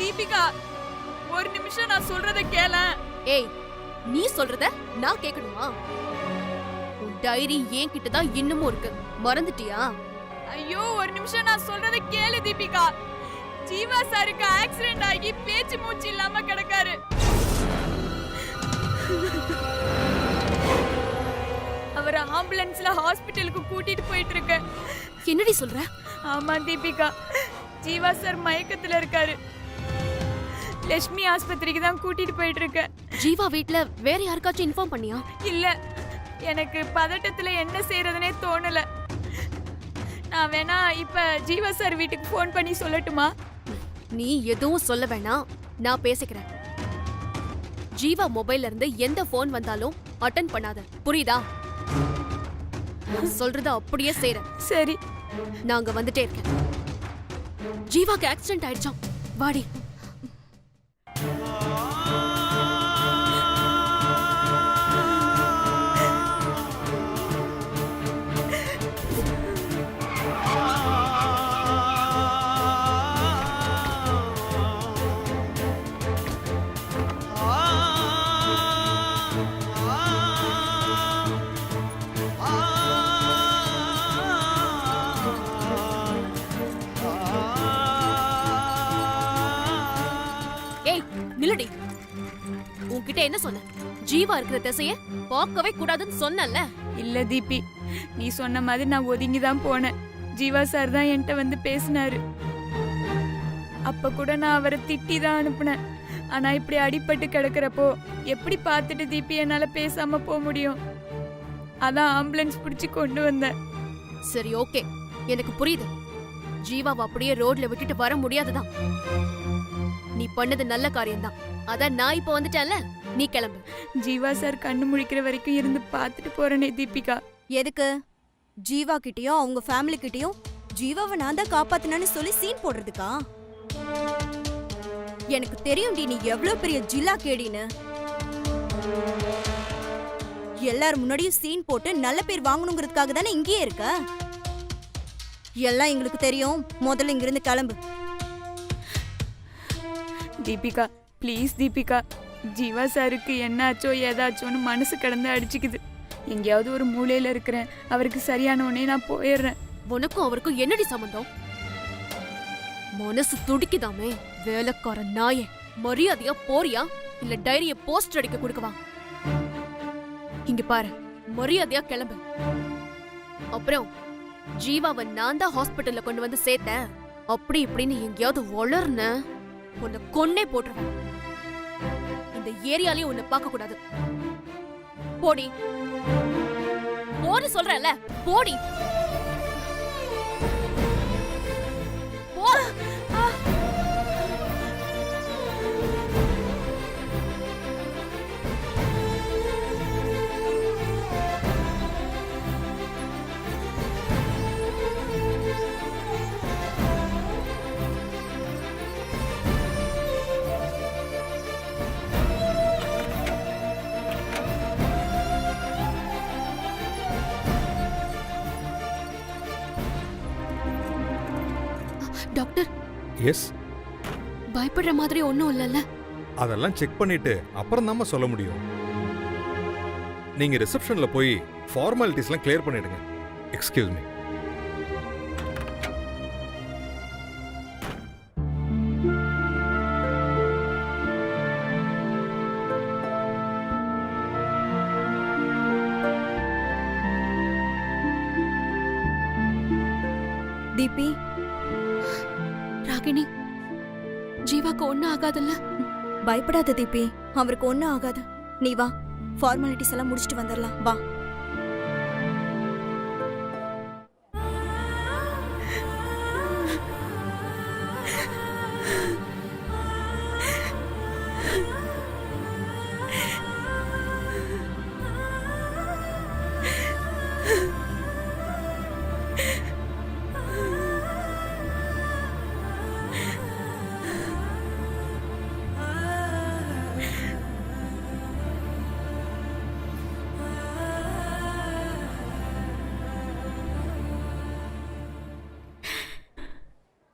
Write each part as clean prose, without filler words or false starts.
தீபிகா, ஒரு நிமிஷம் நான் சொல்றத கேள. ஏய், நீ சொல்றத நான் கேட்கணுமா? உன் டைரி ஏன் கிட்ட தான் இன்னமும் இருக்கு, மறந்துட்டியா? ஐயோ, ஒரு நிமிஷம் நான் சொல்றத கேளு தீபிகா. ஜீவா சாருக்கு ஆக்சிடென்ட் ஆகி பேச்சு மூச்சு இல்லாம கிடக்காரு. அவரை ஆம்புலன்ஸ்ல ஹாஸ்பிட்டலுக்கு கூட்டிட்டு போயிட்டு இருக்கேன். என்னடி சொல்ற? ஆமா தீபிகா, ஜீவா சார் மயக்கத்துல இருக்காரு. லட்சுமி ஆஸ்பத்திரிக்கு தான் கூட்டிட்டு போயிட்டு இருக்கேன். ஜீவா வீட்ல வேற யாருக்காச்சும் இன்ஃபார்ம் பண்ணியா? இல்ல, எனக்கு பதட்டத்துல என்ன செய்யறதுனே தோணல. நான் வேணா இப்ப ஜீவா சார் வீட்டுக்கு ஃபோன் பண்ணி சொல்லட்டுமா? நீ எதுவும் சொல்ல வேணாம், நான் பேசிக்கிறேன். ஜீவா மொபைல்ல இருந்து எந்த போன் வந்தாலும் அட்டெண்ட் பண்ணாத, புரியுதா? சொல்றத அப்படியே செய்ற. சரி, நாங்க வந்துட்டே இருக்கேன். ஜீவாக்கு ஆக்சிடென்ட் ஆயிடுச்சாம், வாடி. நில்லடி. உன்கிட்ட என்ன சொன்ன? ஜீவா இருக்கிற திசைய பார்க்கவே கூடாதுன்னு சொன்னல. இல்ல தீபி, நீ சொன்ன மாதிரி நான் ஒதுங்கி தான் போனேன். ஜீவா சார் தான் என்கிட்ட வந்து பேசினாரு. அப்ப கூட நான் அவரை திட்டி தான் அனுப்புனேன். ஆனா இப்படி அடிபட்டு கிடக்கிறப்போ எப்படி பார்த்துட்டு தீபி என்னால பேசாம போக முடியும்? அதான் ஆம்புலன்ஸ் பிடிச்சு கொண்டு வந்தேன். சரி, ஓகே, எனக்கு புரியுது. ஜீவாவை அப்படியே ரோட்ல விட்டுட்டு வர முடியாதுதான். நீ பண்ணது நல்ல காரியம்தான். அதான் நான் இப்ப வந்துட்டேன்ல, நீ கிளம்பு. ஜீவா சார் கண்ணு முழிக்கிற வரைக்கும் இருந்து பார்த்துட்டு போறேனே தீபிகா. எதுக்கு? ஜீவா கிட்டயும் அவங்க ஃபேமிலி கிட்டயும் ஜீவாவை நான் தான் காப்பாத்தினு சொல்லி சீன் போடுறதுக்கா? எனக்கு தெரியும்டி நீ எவ்வளவு பெரிய ஜில்லா கேடின்னு. எல்லாரும் முன்னாடியும் சீன் போட்டு நல்ல பேர் வாங்கணுங்கிறதுக்காக தானே இங்கேயே இருக்க. எல்லாம் எங்களுக்கு தெரியும். முதல்ல இங்கிருந்து கிளம்பு. தீபிகா, ப்ளீஸ் தீபிகா, ஜீவா சாருக்கு என்ன ஆச்சோ ஏதாச்சோன்னு மனசு கடந்து அடிச்சுக்குது. எங்கேயாவது ஒரு மூலையில இருக்கிறேன். அவருக்கு சரியான உடனே நான் போயிடுறேன். உனக்கும் அவருக்கும் என்னடி சம்பந்தம்? மனசு துடிக்குதாமே. வேலைக்கார நாயே, மரியாதையா போறியா இல்ல டைரிய போஸ்ட் அடிக்க கொடுக்கவா? இங்க பாரு, மரியாதையா கிளம்பு. அப்புறம் ஜீவாவை நான் தான் ஹாஸ்பிட்டல்ல கொண்டு வந்து சேர்த்தேன் அப்படி இப்படின்னு எங்கேயாவது வளர்ன உன்னை கொன்னே போட்டுருவேன். இந்த ஏரியாலயே உன்னை பார்க்க கூடாது. போடி, போடி சொல்றேன்ல, போடி. போ. டாக்டர். எஸ். பயப்படுற மாதிரி ஒண்ணும் இல்லல்ல? அதெல்லாம் செக் பண்ணிட்டு அப்புறம் தான் சொல்ல முடியும். நீங்க ரிசப்ஷன்ல போய் ஃபார்மாலிட்டிஸ்லாம் கிளியர் பண்ணிடுங்க. Excuse me. தீபி, ராகினி, ஜீவாக்கு ஒண்ணும் ஆகாதுல்ல? பயப்படாத தீபி, அவருக்கு ஒண்ணும் ஆகாது. நீ வா, ஃபார்மாலிட்டிஸ் எல்லாம் முடிச்சிட்டு வந்துடலாம். வா.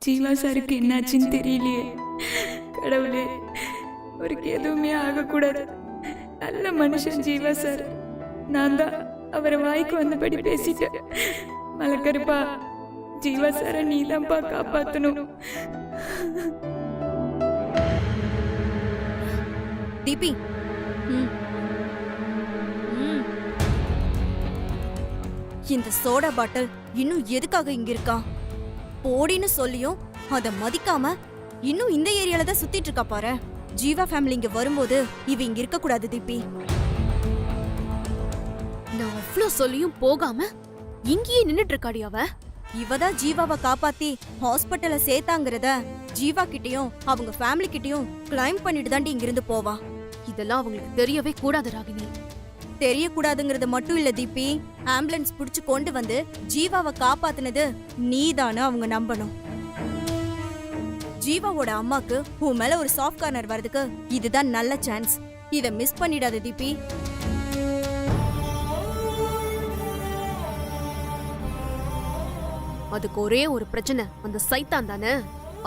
ஜீவா சாருக்கு என்னாச்சுன்னு தெரியலையே. கடவுளே, அவருக்கு எதுவுமே ஆகக்கூடாது. நல்ல மனுஷன் ஜீவா சார். நான் தான் அவரை வாய்க்கு வந்தபடி பேசிட்டேன். மலக்கருப்பா, ஜீவா சார நீதான்ப்பா காப்பாத்தணும். தீபி, ம். ம். இந்த சோடா பாட்டில் இன்னும் எதுக்காக இங்க இருக்கா? போடின்னு சொல்லியும் அத மதிக்காம இன்னும் இந்த ஏரியால தான் சுத்திட்டு இருக்கா பாரு. ஜீவா ஃபேமிலி இங்க வரும்போது இவ இங்க இருக்க கூடாது தீபி. நான் அவ்ளோ சொல்லியும் போகாம இங்கேயே நின்னுட்டு இருக்காடி அவ. இவதான் ஜீவாவை காப்பாத்தி ஹாஸ்பிட்டல்ல சேர்த்தாங்கிறத ஜீவா கிட்டயும் அவங்க ஃபேமிலி கிட்டயும் கிளைம் பண்ணிட்டு தாண்டி இங்கிருந்து போவா. இதெல்லாம் அவங்களுக்கு தெரியவே கூடாது ராகினி. தெரியக்கூடாதுங்கிறது மட்டும் இல்ல தீபி, ஆம்புலன்ஸ் புடிச்சு கொண்டு வந்து ஜீவாவை காப்பாத்துனது நீதானு அவங்க நம்பணும். ஜீவாவோட அம்மாக்கு உன் மேல ஒரு சாஃப்ட் கார்னர் வரதுக்கு இதுதான் நல்ல சான்ஸ். இத மிஸ் பண்ணிடாத தீபி. அதுக்கு ஒரே ஒரு பிரச்சனை, அந்த சைத்தான் தானே,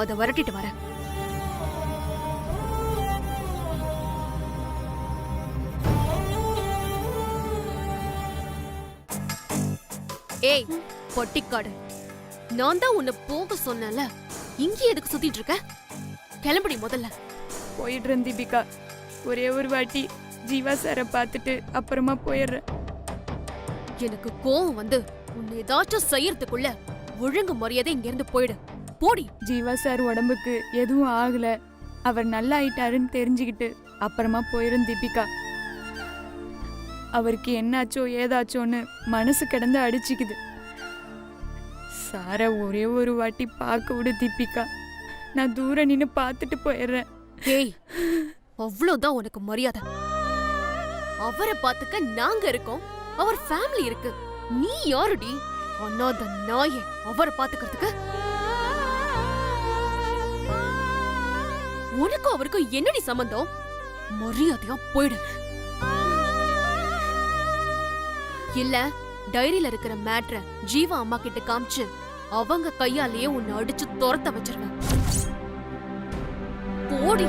அதை விரட்டிட்டு வரேன். ஏய் பொட்டிக்காடு, நான் தான் உன்னை போக சொன்னல, இங்கே எதுக்கு சுத்திட்டு இருக்க? கிளம்படி முதல்ல. போயிடுறேன் தீபிகா. ஒரே ஒரு வாட்டி ஜீவா சாரை பார்த்துட்டு அப்புறமா போயிடுறேன். எனக்கு கோவம் வந்து உன்னை ஏதாச்சும் செய்யறதுக்குள்ள ஒழுங்கு மரியாதை இங்க இருந்து போயிடு. போடி. ஜீவா சார் உடம்புக்கு எதுவும் ஆகல, அவர் நல்லா ஆயிட்டாருன்னு தெரிஞ்சுக்கிட்டு அப்புறமா போயிடும் தீபிகா. அவருக்கு என்னாச்சோ ஏதாச்சோன்னு மனசு கிடந்து அடிச்சுக்குது. சார ஒரே ஒரு வாட்டி பார்க்க விடு தீபிகா. நான் தூரம் நின்னு பார்த்துட்டு போயிடுறேன். ஏய், அவ்வளவுதான் உனக்கு மரியாதை. அவரை பார்த்துக்க நாங்க இருக்கோம், அவர் ஃபேமிலி இருக்கு. நீ யாருடி அனாத நாயே அவரை பார்த்துக்கிறதுக்கு? உனக்கும் அவருக்கும் என்னடி சம்பந்தம்? மரியாதையா போயிடு. இல்ல டைரியில இருக்கிற மேட்ர ஜீவா அம்மா கிட்ட காமிச்சு அவங்க கையாலேயே உன்னை அடிச்சு துரத்த வச்சிருவேன். போடி.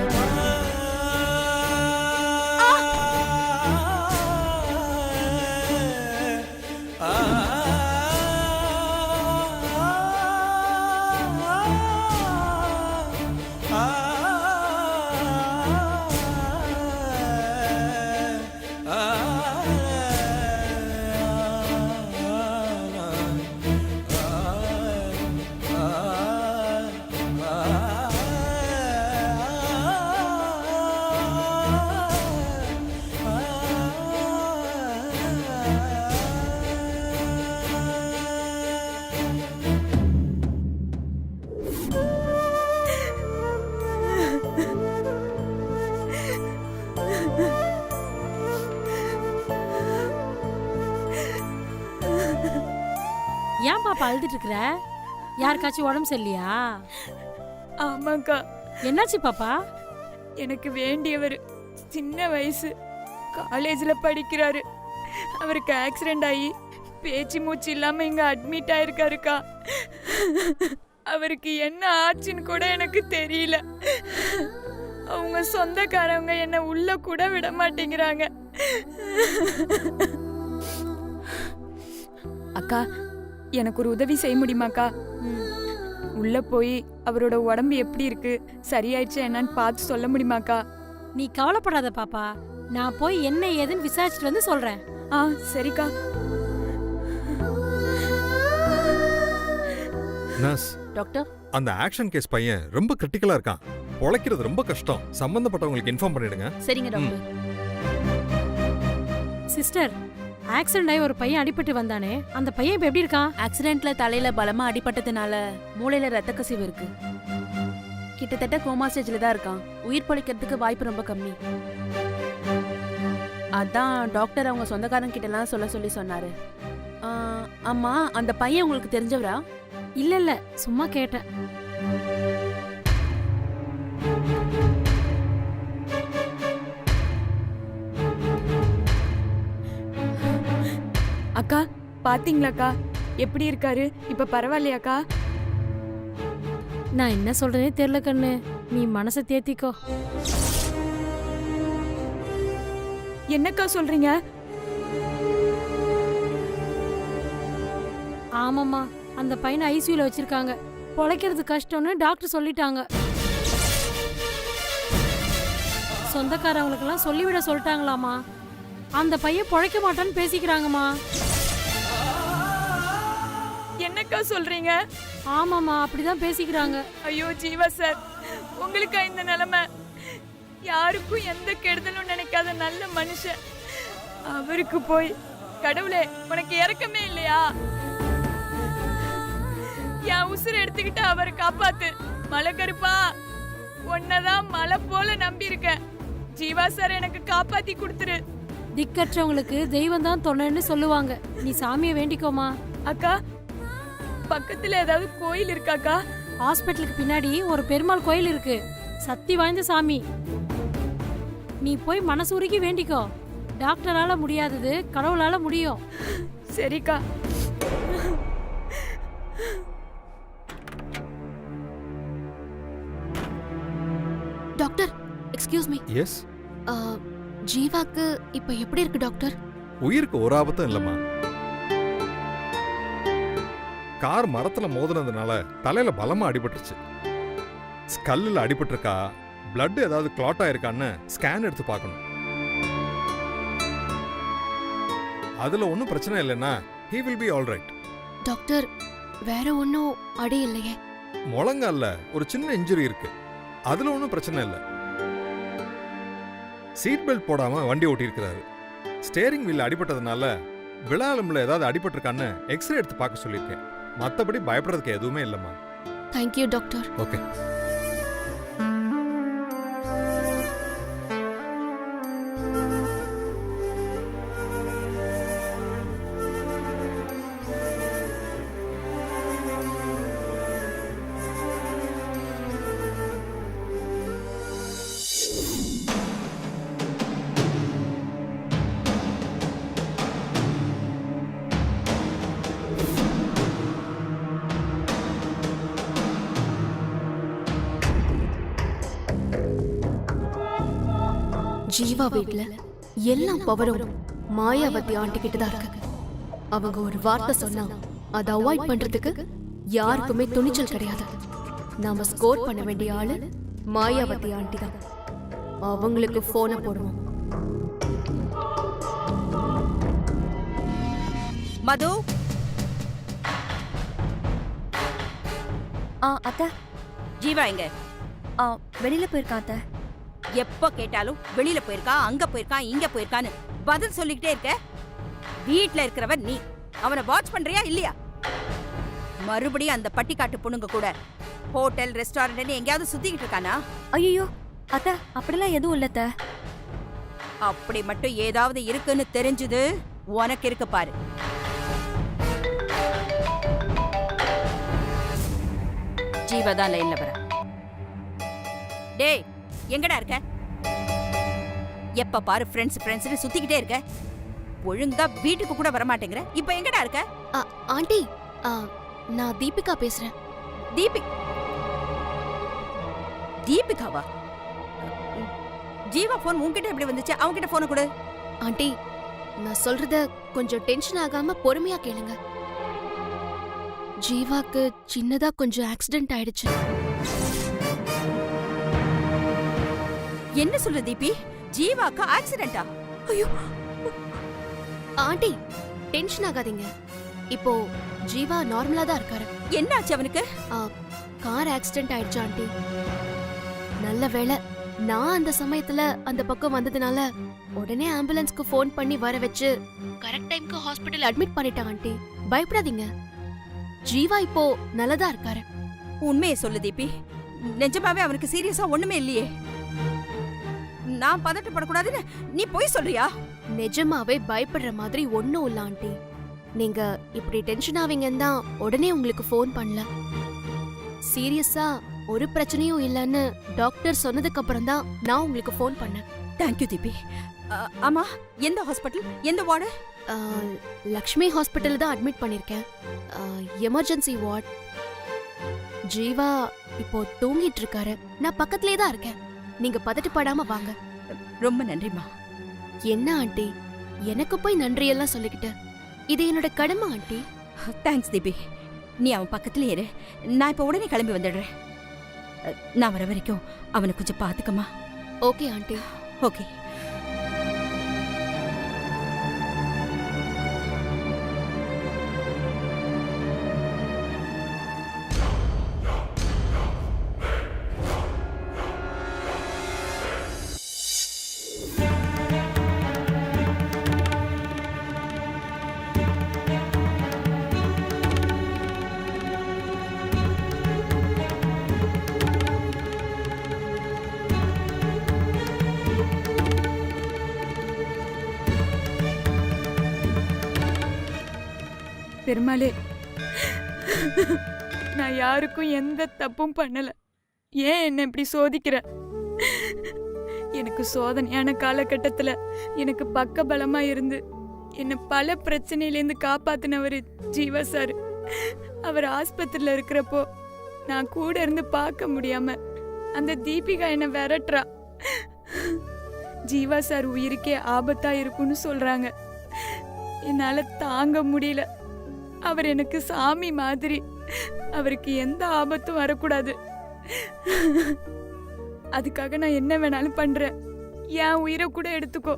ஏன் பாப்பா அழுதுட்டு இருக்கிற? யாருக்காச்சும் உடம்பு சரியில்லையா? ஆமாக்கா, என்னாச்சு பாப்பா? எனக்கு வேண்டியவர் சின்ன வயசு காலேஜ்ல படிக்கிறாரு. அவருக்கு ஆக்சிடென்ட் ஆகி பேச்சு மூச்சு இல்லாம இங்க அட்மிட் ஆயிருக்காருக்கா. அவருக்கு என்ன ஆச்சுன்னு கூட எனக்கு தெரியல. அவங்க சொந்தக்காரங்க என்ன உள்ள கூட விட மாட்டேங்கிறாங்க. அக்கா, எனக்கு ஒரு உதவி செய்ய முடியுமாக்கா? உள்ள போய் அவரோட உடம்பு எப்படி இருக்கு, சரியாயிடுச்சா என்னன்னு பார்த்து சொல்ல முடியுமாக்கா? நீ கவலைப்படாத பாப்பா, நான் போய் என்ன ஏதுன்னு விசாரிச்சுட்டு வந்து சொல்றேன். ஆ சரிக்கா. நர்ஸ் டாக்டர், அந்த ஆக்ஷன் கேஸ் பையன் ரொம்ப கிரிட்டிக்கலா இருக்கான். பொழைக்கிறது ரொம்ப கஷ்டம். சம்பந்தப்பட்டவங்களுக்கு இன்ஃபார்ம் பண்ணிடுங்க. சரிங்க டாக்டர். சிஸ்டர், ஆக்சிடென்ட் ஆகி ஒரு பையன் அடிபட்டு வந்தானே, அந்த பையன் இப்ப எப்படி இருக்கான்? ஆக்சிடென்ட்ல தலையில பலமா அடிபட்டதுனால மூளையில ரத்த கசிவு இருக்கு. கிட்டத்தட்ட கோமா ஸ்டேஜ்ல தான் இருக்கான். உயிர் பொழைக்கிறதுக்கு வாய்ப்பு ரொம்ப கம்மி. அதான் டாக்டர் அவங்க சொந்தக்காரங்க கிட்ட எல்லாம் சொல்ல சொல்லி சொன்னாரு. அம்மா, அந்த பையன் உங்களுக்கு தெரிஞ்சவரா? இல்ல இல்ல, சும்மா கேட்டேன். அக்கா பாத்தீங்களாக்கா எப்படி இருக்காரு? இப்ப பரவாயில்லையாக்கா? நான் என்ன சொல்றேனே தெரியல கண்ணு. நீ மனசை தேத்திக்கோ. என்னக்கா சொல்றீங்க? ஆமாம்மா, அந்த பையனை ஐசியூல வச்சிருக்காங்க. பொழைக்கிறது கஷ்டம்னு டாக்டர் சொல்லிட்டாங்க. சொந்தக்காரவங்களுக்கெல்லாம் சொல்லிவிட சொல்லிட்டாங்களாமா. அந்த பையன் பொழைக்க மாட்டான்னு பேசிக்கிறாங்கம்மா. என்னக்கா சொல்றீங்க? ஆமாம்மா, அப்படிதான் பேசிக்கிறாங்க. ஐயோ ஜீவா சார், உங்களுக்கா இந்த நிலைமை? யாருக்கும் எந்த கெடுதலும் நினைக்காத நல்ல மனுஷன் அவருக்கு போய், கடவுளே உனக்கு இரக்கமே இல்லையா? என் உசுரை எடுத்துக்கிட்டு அவரை காப்பாத்து. மலை கருப்பா, உன்னதான் மலை போல நம்பி இருக்கேன். ஜீவா சார் எனக்கு காப்பாத்தி கொடுத்துரு. திக்கற்றவங்களுக்கு தெய்வம் தான் துணைன்னு சொல்லுவாங்க. நீ சாமியை வேண்டிக்கோமா. அக்கா, பக்கத்துல ஏதாவது கோயில் இருக்காக்கா? ஹாஸ்பிட்டலுக்கு பின்னாடி ஒரு பெருமாள் கோயில் இருக்கு. சக்தி வாய்ந்த சாமி. நீ போய் மனசூருகி வேண்டிக்கோ. டாக்டரால முடியாதது கடவுளால முடியும். சரிக்கா. Doctor, excuse me. எஸ். ஜீவாக்கு இப்ப எப்படி இருக்கு டாக்டர்? உயிருக்கு ஒரு ஆபத்தும் இல்லம்மா. கார் மரத்துல மோதினதுனால தலையில பலமா அடிபட்டுருச்சு. ஸ்கல்லில் அடிபட்டிருக்கா, பிளட் ஏதாவது கிளாட் ஆயிருக்கான்னு ஸ்கேன் எடுத்து பார்க்கணும். அதுல ஒன்றும் பிரச்சனை இல்லைன்னா he will be all right. Doctor, வேற ஒன்னும் அடி இல்லையே? முழங்கால்ல ஒரு சின்ன இன்ஜுரி இருக்கு, அதுல ஒன்றும் பிரச்சனை இல்லை. சீட் பெல்ட் போடாம வண்டி ஓட்டியிருக்கிறாரு. ஸ்டேரிங் வீல் அடிபட்டதுனால விழாலம்ல ஏதாவது அடிபட்டிருக்கான்னு எக்ஸ்ரே எடுத்து பார்க்க சொல்லியிருக்கேன். மற்றபடி பயப்படுறதுக்கு எதுவுமே இல்லைம்மா. Thank you doctor. ஓகே. ஜீவா வீட்ல எல்லா பவரும் மாயாவதி ஆண்டி கிட்ட தான் இருக்கு. அவங்க ஒரு வார்த்தை சொன்னா அதை அவாய்ட் பண்றதுக்கு யாருக்குமே துணிச்சல் கிடையாது. நாம ஸ்கோர் பண்ண வேண்டிய ஆளு மாயாவதி ஆண்டி தான். அவங்களுக்கு போனை போடுவோம். மது. அத்தை, ஜீவா எங்க? வெளியில போயிருக்கான் அத்தை. எப்ப கேட்டாலும் வெளியில போயிருக்கா, அங்க போயிருக்கா, இங்க போயிருக்கான்னு பதில் சொல்லிக்கிட்டே இருக்க. வீட்ல இருக்கிறவன் நீ, அவனை வாட்ச் பண்றியா இல்லையா? மறுபடியும் அந்த பட்டிக்காட்டு பொண்ணுங்க கூட ஹோட்டல் ரெஸ்டாரண்ட் எங்கேயாவது சுத்திக்கிட்டு இருக்கானா? ஐயோ அத்தை, அப்படிலாம் எதுவும் இல்ல அத்தை. அப்படி மட்டும் ஏதாவது இருக்குன்னு தெரிஞ்சது உனக்கு இருக்கு பாரு. ஜீவதான் லைன்ல வர. டேய், எங்கடா இருக்க? எப்ப பாரு ஃப்ரெண்ட்ஸ் ஃப்ரெண்ட்ஸ்னு சுத்திக்கிட்டே இருக்க. ஒழுங்கா வீட்டுக்கு கூட வர மாட்டேங்கிற. இப்ப எங்கடா இருக்க? ஆண்டி, நான் தீபிகா பேசுறேன். தீபிகாவா? ஜீவா போன் உன்கிட்ட எப்படி வந்துச்சு? அவன்கிட்ட போனை கொடு. ஆண்டி, நான் சொல்றத கொஞ்சம் டென்ஷன் ஆகாம பொறுமையா கேளுங்க. ஜீவாக்கு சின்னதா கொஞ்சம் ஆக்சிடென்ட் ஆயிடுச்சு. என்ன சொல்ற தீபி? ஜீவாக்கு ஆக்சிடென்ட்டா? ஐயோ ஆண்டி, டென்ஷன் ஆகாதீங்க. இப்போ ஜீவா நார்மலா தான் இருக்காரு. என்னாச்சு அவனுக்கு? கார் ஆக்சிடென்ட் ஆயிடுச்சு ஆண்டி. நல்ல வேளை நான் அந்த சமயத்துல அந்த பக்கம் வந்ததுனால உடனே ஆம்புலன்ஸ்க்கு ஃபோன் பண்ணி வர வச்சு கரெக்ட் டைம்க்கு ஹாஸ்பிடல் அட்மிட் பண்ணிட்டாங்க ஆண்டி. பயப்படாதீங்க, ஜீவா இப்போ நல்லதா இருக்காரு. உண்மையை சொல்லு தீபி. நிஜமாவே அவனுக்கு சீரியஸா ஒண்ணுமே இல்லையே? நான் பதட்டப்படக்கூடாதுன்னு நீ போய் சொல்றியா? நிஜமாவே பயப்படுற மாதிரி ஒன்னும் இல்ல ஆண்டி. நீங்க இப்படி டென்ஷன் ஆவீங்கன்னு தான் உடனே உங்களுக்கு ஃபோன் பண்ணல. சீரியஸா ஒரு பிரச்சனையும் இல்லைன்னு டாக்டர் சொன்னதுக்கு அப்புறம் தான் நான் உங்களுக்கு ஃபோன் பண்ணேன். தேங்க்யூ தீபி. ஆமா, எந்த ஹாஸ்பிட்டல், எந்த வார்டு? லக்ஷ்மி ஹாஸ்பிட்டல் தான் அட்மிட் பண்ணிருக்கேன். Emergency ward. ஜீவா இப்போ தூங்கிட்டு இருக்காரு. நான் பக்கத்திலே தான் இருக்கேன். நீங்க பதட்டப்படாம வாங்க. ரொம்ப நன்றிம்மா. என்ன ஆண்டி, எனக்கு போய் நன்றியெல்லாம் சொல்லிக்கிட்டு? இது என்னோட கடமை ஆண்டி. தேங்க்ஸ் தீபி. நீ அவன் பக்கத்துல இரு. நான் இப்ப உடனே கிளம்பி வந்துடுறேன். நான் வர வரைக்கும் அவனை கொஞ்சம் பாத்துக்கமா. Okay aunty. ஓகே. பெருமாளே, நான் யாருக்கும் எந்த தப்பும் பண்ணல. ஏன் என்ன இப்படி சோதிக்கிற? எனக்கு சோதனையான காலகட்டத்துல எனக்கு பக்க பலமா இருந்து என்ன பல பிரச்சனையிலேருந்து காப்பாத்தினவர் ஜீவா சார். அவர் ஆஸ்பத்திரியில இருக்கிறப்போ நான் கூட இருந்து பார்க்க முடியாம அந்த தீபிகா என்ன விரட்டுறா. ஜீவா சார் உயிருக்கே ஆபத்தா இருக்குன்னு சொல்றாங்க. என்னால தாங்க முடியல. அவர் எனக்கு சாமி மாதிரி. அவருக்கு எந்த ஆபத்தும் வரக்கூடாது. அதுக்காக நான் என்ன வேணாலும் பண்றேன். என் உயிரை கூட எடுத்துக்கோ.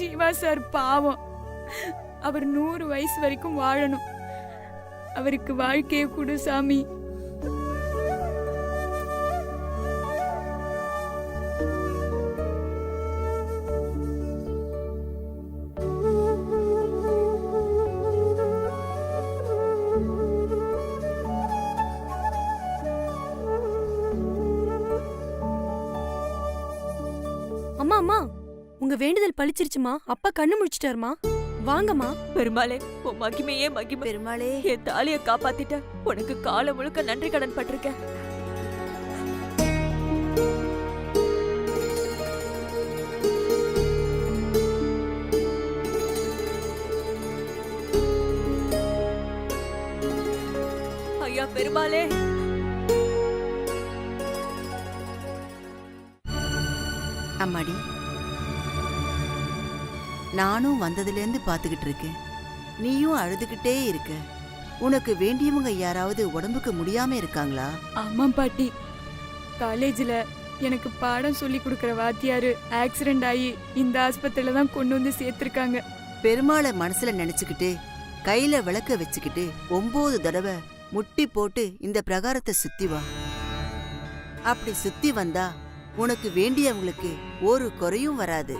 ஜீவா சார் பாவம். அவர் 100 வயசு வரைக்கும் வாழணும். அவருக்கு வாழ்க்கையை கொடு சாமி. அம்மா அம்மா, உங்க வேண்டுதல் பழிச்சிருச்சுமா. அப்பா கண்ணு முழிச்சிட்டாருமா. வாங்கம்மா. பெருமாளே, உன் மகிமையே மகிமை. பெருமாளே, என் தாலிய காப்பாத்திட்ட. உனக்கு காலம் முழுக்க நன்றி கடன் பட்டிருக்கேன். ஐயா பெருமாளே. அம்மாடி, நானும் வந்ததுலேருந்து பார்த்துக்கிட்டு இருக்கேன். நீயும் அழுதுகிட்டே இருக்க. உனக்கு வேண்டியவங்க யாராவது உடம்புக்கு முடியாம இருக்காங்களா? ஆமா பாட்டி. காலேஜில் எனக்கு பாடம் சொல்லி கொடுக்குற வாத்தியாரு ஆக்சிடென்ட் ஆகி இந்த ஆஸ்பத்திரியில தான் கொண்டு வந்து சேர்த்துருக்காங்க. பெருமாளை மனசுல நினைச்சுக்கிட்டு கையில விளக்க வச்சுக்கிட்டு 9 தடவை முட்டி போட்டு இந்த பிரகாரத்தை சுத்தி வா. அப்படி சுத்தி வந்தா உனக்கு வேண்டியவங்களுக்கு ஒரு குறையும் வராது.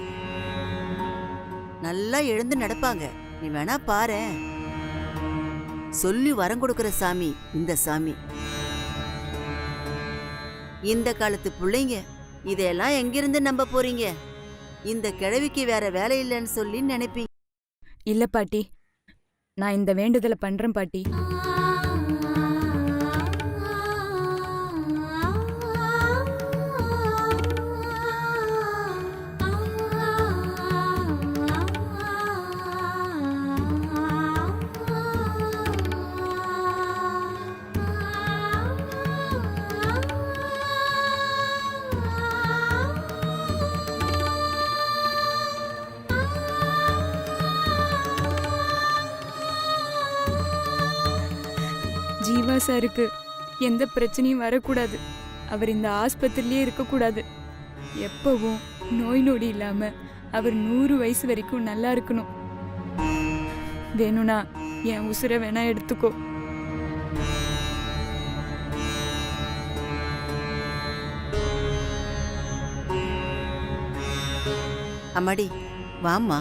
நல்லா எழுந்து நடப்பாங்க. நீ வேணா பாரேன். சொல்லி வரம் கொடுக்கிற சாமி இந்த சாமி. இந்த காலத்து பிள்ளைங்க இதெல்லாம் எங்கிருந்து நம்ப போறீங்க? இந்த கிழவிக்கு வேற வேலை இல்லைன்னு சொல்லி நினைப்பீங்க. இல்ல பாட்டி, நான் இந்த வேண்டுதலை பண்றேன் பாட்டி. ஜீவா சாருக்கு எந்த பிரச்சனையும் வரக்கூடாது. அவர் இந்த ஆஸ்பத்திரிலேயே இருக்கக்கூடாது. எப்பவும் நோய் நொடி இல்லாம அவர் 100 வயசு வரைக்கும் நல்லா இருக்கணும். வேணும்னா என் உசுரை வேணா எடுத்துக்கோ. அம்மாடி, வாம்மா.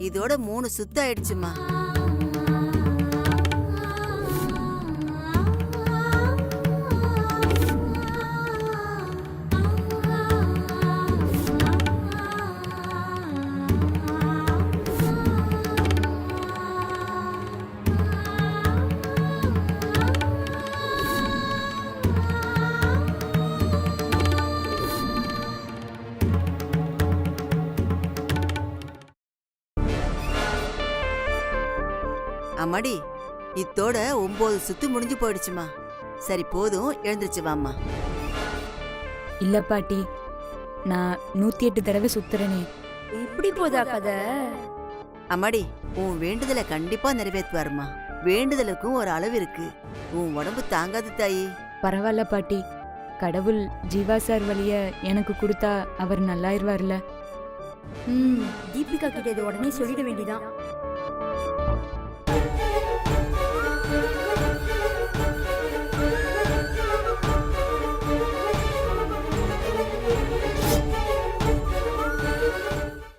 இதோட 3 சுத்து ஆயிடுச்சுமா. அம்மாடி இத்தோட 9 சுத்து முடிஞ்சு போயிடுச்சுமா. சரி போதும், எழுந்திருச்சு வாம்மா. இல்ல பாட்டி, நான் 108 தடவை சுத்துறேனே. இப்படி போதா கதை? அம்மாடி உன் வேண்டுதலை கண்டிப்பா நிறைவேற்றுவாருமா. வேண்டுதலுக்கும் ஒரு அளவு இருக்கு. உன் உடம்பு தாங்காது தாயி. பரவாயில்ல பாட்டி, கடவுள் ஜீவா சார் வழிய எனக்கு கொடுத்தா அவர் நல்லாயிருவார்ல. தீபிகா கிட்ட இதை உடனே சொல்லிட வேண்டியதான்.